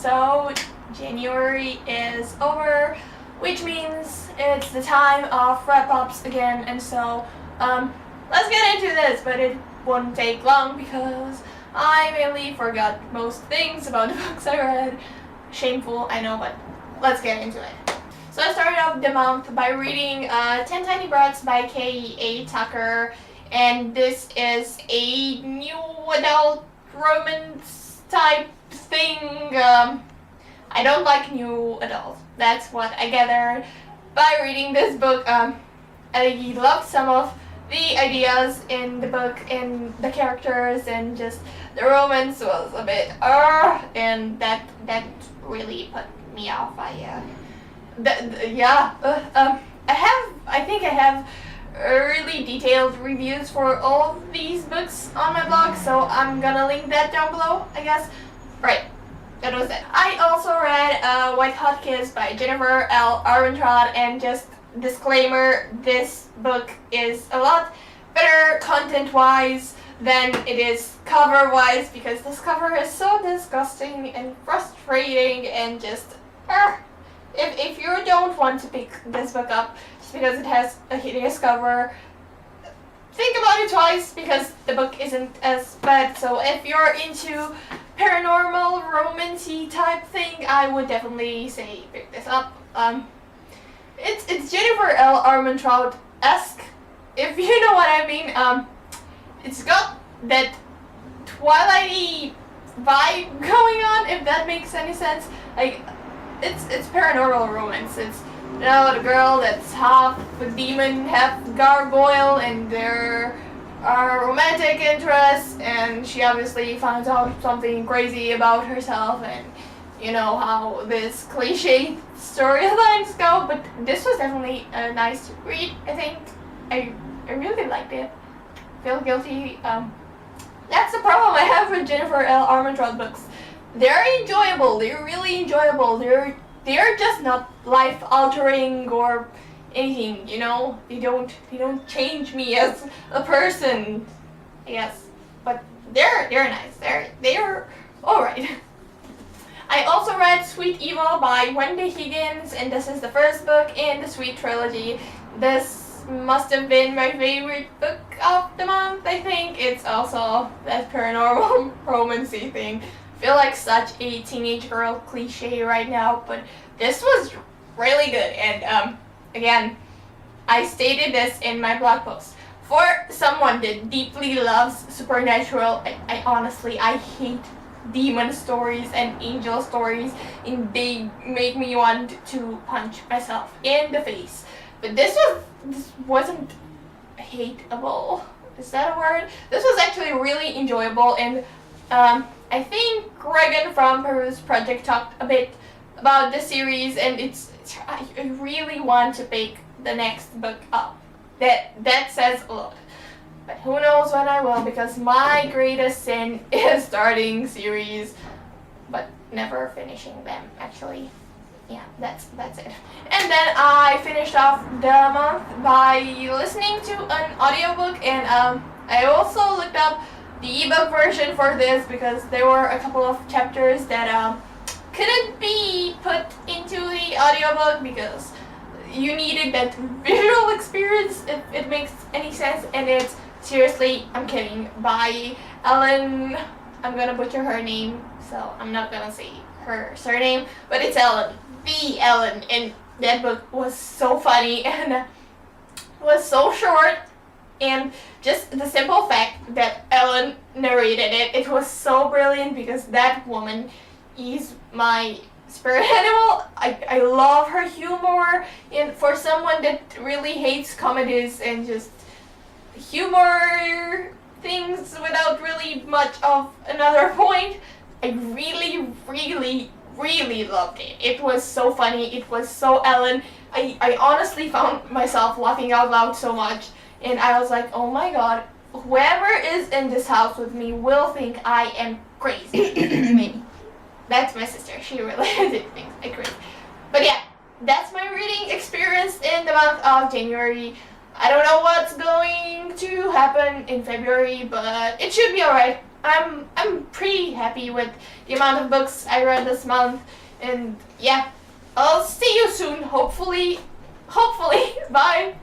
So January is over, which means it's the time of wrap-ups again, and so let's get into this, but it won't take long because I mainly forgot most things about the books I read. Shameful, I know, but let's get into it. So I started off the month by reading 10 Tiny Breaths by K.A. Tucker, and this is a new adult romance type thing. I don't like new adult. That's what I gathered by reading this book. I loved some of the ideas in the book and the characters, and just the romance was a bit and that really put me off. I think I have really detailed reviews for all of these books on my blog, so I'm gonna link that down below, I guess. Right, that was it. I also read White Hot Kiss by Jennifer L. Armentrout, and just disclaimer, this book is a lot better content-wise than it is cover-wise, because this cover is so disgusting and frustrating, and just if you don't want to pick this book up just because it has a hideous cover, think about it twice, because the book isn't as bad. So if you're into paranormal, romancy type thing, I would definitely say pick this up. It's Jennifer L. Armentrout-esque, if you know what I mean. It's got that Twilight-y vibe going on, if that makes any sense. Like, it's paranormal romance. It's, you know, the girl that's half a demon, half gargoyle, and there are romantic interests, and she obviously finds out something crazy about herself, and you know how this cliche storylines go. But this was definitely a nice read, I think. I really liked it. Feel guilty. That's the problem I have with Jennifer L. Armentrout books. They're enjoyable. They're really enjoyable. They're just not life-altering or anything, you know. They don't change me as a person, I guess. But they're nice. They're all right. I also read Sweet Evil by Wendy Higgins, and this is the first book in the Sweet trilogy. This must have been my favorite book of the month, I think. It's also that paranormal romancy thing. I feel like such a teenage girl cliche right now, but this was really good. And again, I stated this in my blog post. For someone that deeply loves supernatural, I honestly hate demon stories and angel stories, and they make me want to punch myself in the face. But this wasn't hateable. Is that a word? This was actually really enjoyable, and I think Regan from Peruse Project talked a bit about the series, and I really want to pick the next book up. That says a lot. But who knows when I will, because my greatest sin is starting series but never finishing them, actually. Yeah, that's it. And then I finished off the month by listening to an audiobook, and I also looked up the ebook version for this, because there were a couple of chapters that couldn't be put into the audiobook because you needed that visual experience, if it makes any sense. And it's, seriously, I'm kidding, by Ellen. I'm gonna butcher her name, so I'm not gonna say her surname, but it's Ellen. The Ellen. And that book was so funny, and was so short, and just the simple fact that Ellen narrated it was so brilliant, because that woman is my spirit animal. I love her humor, and for someone that really hates comedies and just humor things without really much of another point, I really loved it. It was so funny. It was so Ellen. I honestly found myself laughing out loud so much, and I was like, oh my god, whoever is in this house with me will think I am crazy. Maybe. That's my sister. She really did things like crazy. But yeah, that's my reading experience in the month of January. I don't know what's going to happen in February, but it should be alright. I'm pretty happy with the amount of books I read this month, and yeah, I'll see you soon. Hopefully. Bye.